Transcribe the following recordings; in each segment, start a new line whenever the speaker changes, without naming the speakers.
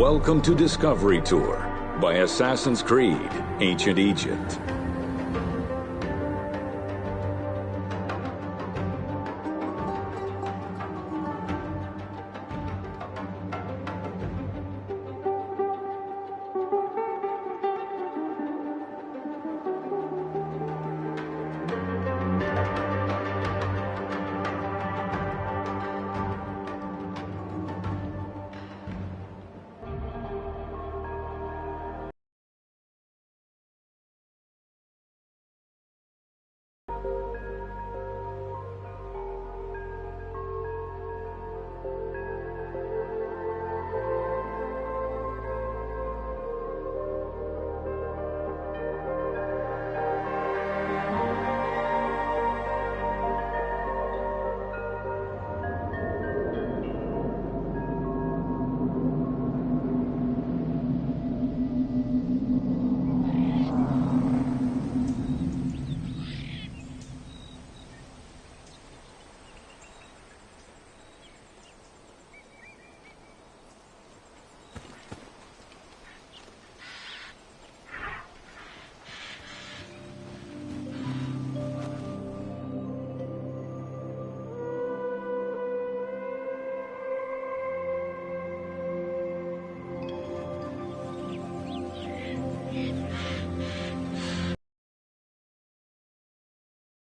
Welcome to Discovery Tour by Assassin's Creed: Ancient Egypt.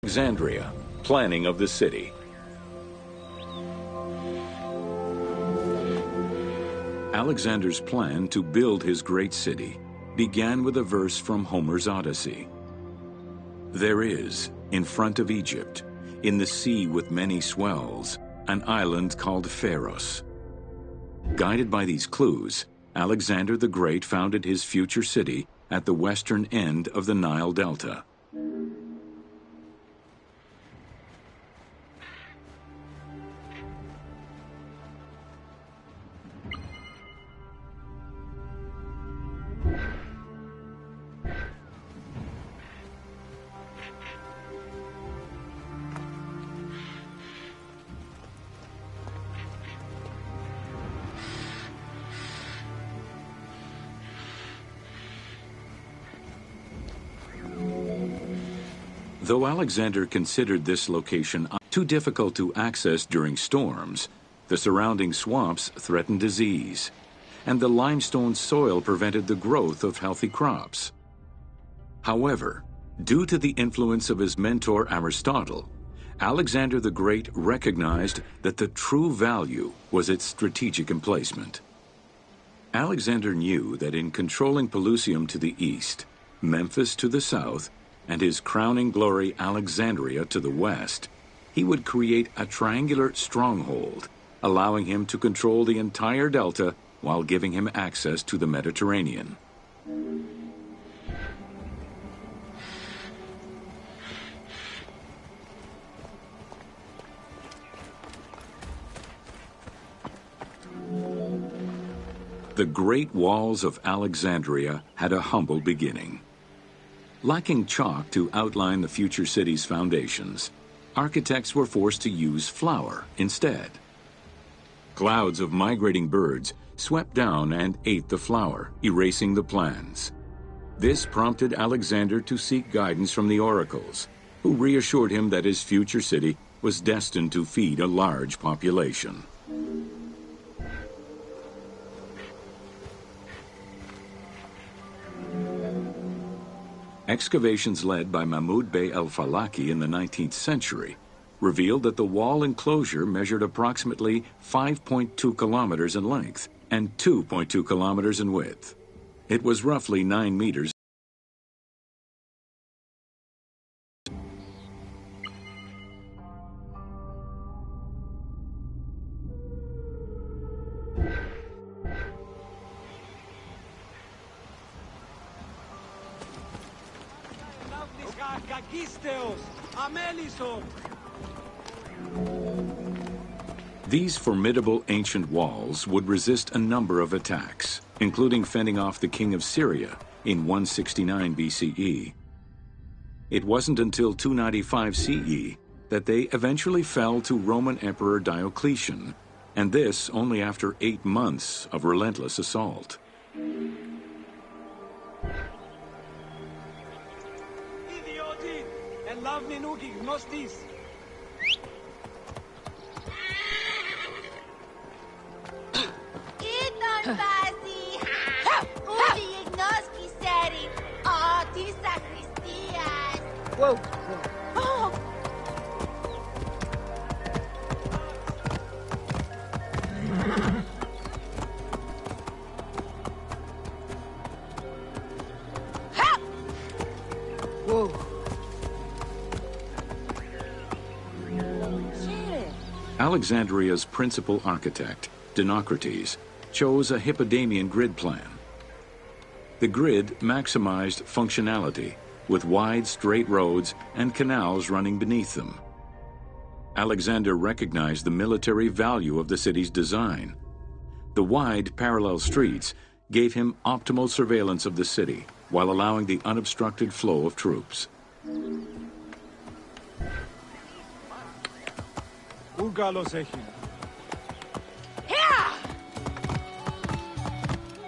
Alexandria, planning of the city. Alexander's plan to build his great city began with a verse from Homer's Odyssey. There is, in front of Egypt, in the sea with many swells, an island called Pharos. Guided by these clues, Alexander the Great founded his future city at the western end of the Nile Delta. Though Alexander considered this location too difficult to access during storms, the surrounding swamps threatened disease, and the limestone soil prevented the growth of healthy crops. However, due to the influence of his mentor Aristotle, Alexander the Great recognized that the true value was its strategic emplacement. Alexander knew that in controlling Pelusium to the east, Memphis to the south, and his crowning glory Alexandria to the west, he would create a triangular stronghold, allowing him to control the entire delta while giving him access to the Mediterranean. The Great Walls of Alexandria had a humble beginning. Lacking chalk to outline the future city's foundations, architects were forced to use flour instead. Clouds of migrating birds swept down and ate the flour, erasing the plans. This prompted Alexander to seek guidance from the oracles, who reassured him that his future city was destined to feed a large population. Excavations led by Mahmud Bey el-Falaki in the 19th century revealed that the wall enclosure measured approximately 5.2 kilometers in length and 2.2 kilometers in width. It was roughly 9 meters. These formidable ancient walls would resist a number of attacks, including fending off the king of Syria in 169 BCE. It wasn't until 295 CE that they eventually fell to Roman Emperor Diocletian and this only after 8 months of relentless assault.
Whoa. Whoa.
Alexandria's principal architect, Dinocrates, chose a Hippodamian grid plan. The grid maximized functionality, with wide, straight roads and canals running beneath them. Alexander recognized the military value of the city's design. The wide, parallel streets gave him optimal surveillance of the city, while allowing the unobstructed flow of troops.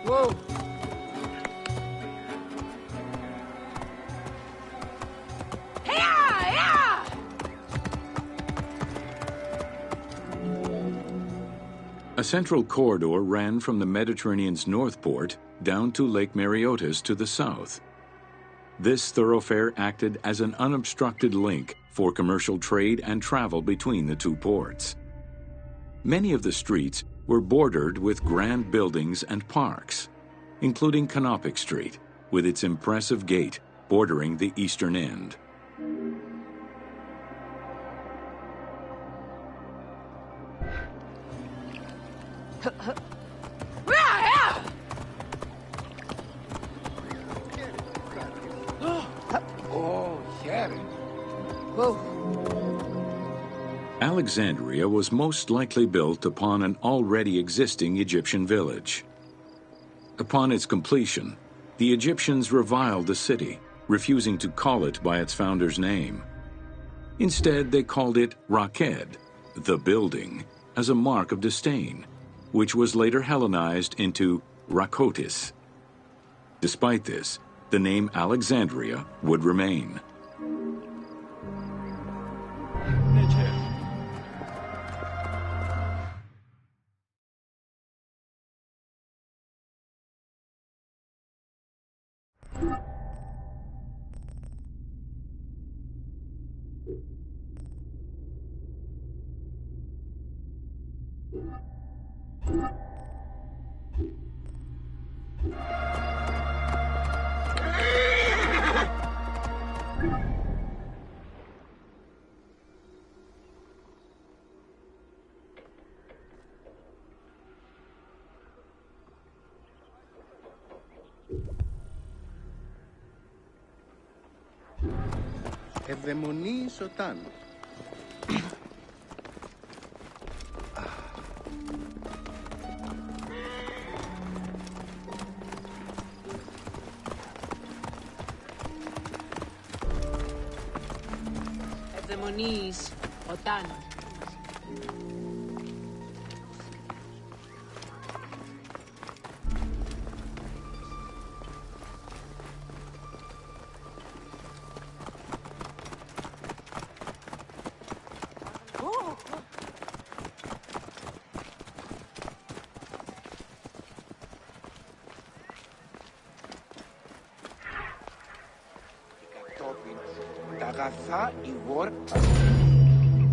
Whoa.
A central corridor ran from the Mediterranean's north port down to Lake Mareotis to the south. This thoroughfare acted as an unobstructed link for commercial trade and travel between the two ports. Many of the streets were bordered with grand buildings and parks, including Canopic Street, with its impressive gate bordering the eastern end. Alexandria was most likely built upon an already existing Egyptian village. Upon its completion, the Egyptians reviled the city, refusing to call it by its founder's name. Instead, they called it Raked, the building, as a mark of disdain, which was later Hellenized into Rakotis. Despite this, the name Alexandria would remain.
Ευδαιμονή Σωτάν.
Ευδαιμονής Οτάν.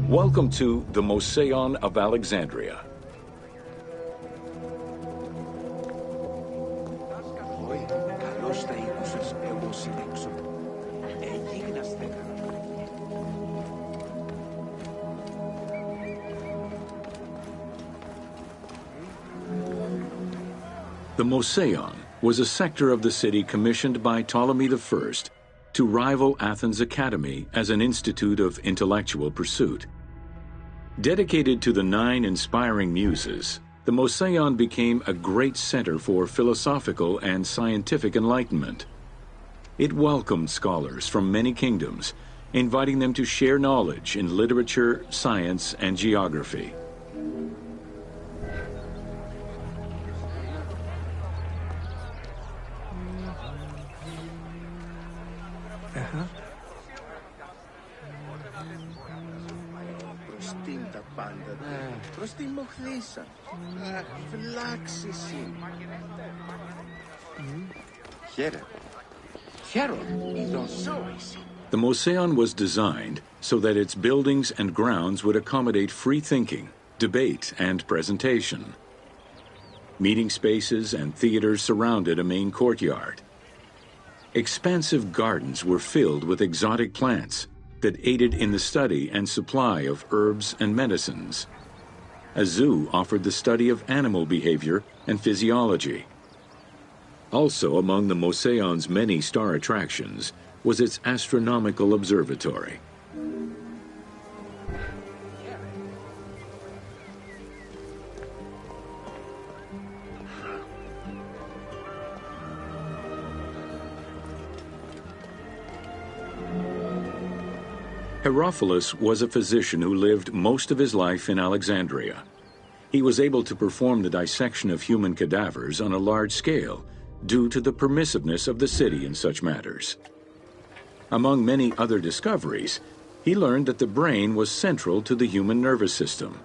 Welcome to the Moseion of Alexandria. The Moseion was a sector of the city commissioned by Ptolemy I to rival Athens' Academy as an institute of intellectual pursuit. Dedicated to the 9 inspiring muses, the Moseion became a great center for philosophical and scientific enlightenment. It welcomed scholars from many kingdoms, inviting them to share knowledge in literature, science, and geography.
Προς την τα πάντα του. Προς την μοχλήσαν. Φλάξει εσύ. Χαίρε. Χαίρομαι. Είδον σώηση.
The Moseon was designed so that its buildings and grounds would accommodate free thinking, debate, and presentation. Meeting spaces and theaters surrounded a main courtyard. Expansive gardens were filled with exotic plants that aided in the study and supply of herbs and medicines. A zoo offered the study of animal behavior and physiology. Also among the Moseon's many star attractions was its astronomical observatory. Herophilus was a physician who lived most of his life in Alexandria. He was able to perform the dissection of human cadavers on a large scale due to the permissiveness of the city in such matters. Among many other discoveries, he learned that the brain was central to the human nervous system.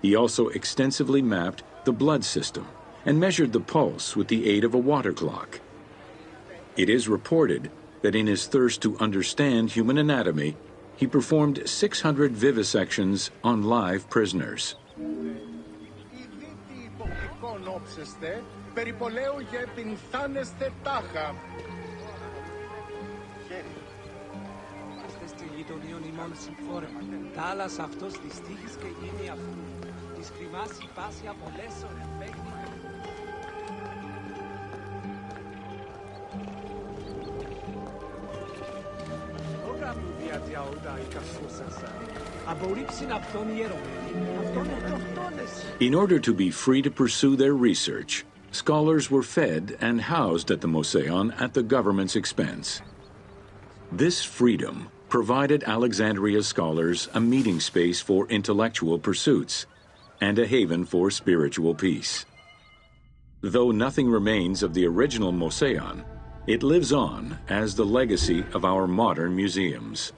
He also extensively mapped the blood system and measured the pulse with the aid of a water clock. It is reported that in his thirst to understand human anatomy, he performed 600 vivisections on live prisoners. In order to be free to pursue their research, scholars were fed and housed at the Moseon at the government's expense. This freedom provided Alexandria's scholars a meeting space for intellectual pursuits and a haven for spiritual peace. Though nothing remains of the original Moseon, it lives on as the legacy of our modern museums.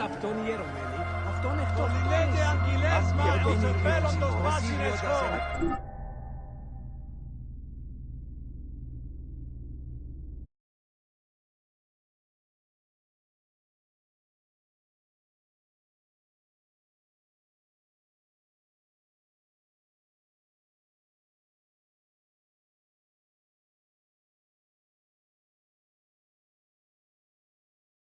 Αυτό είναι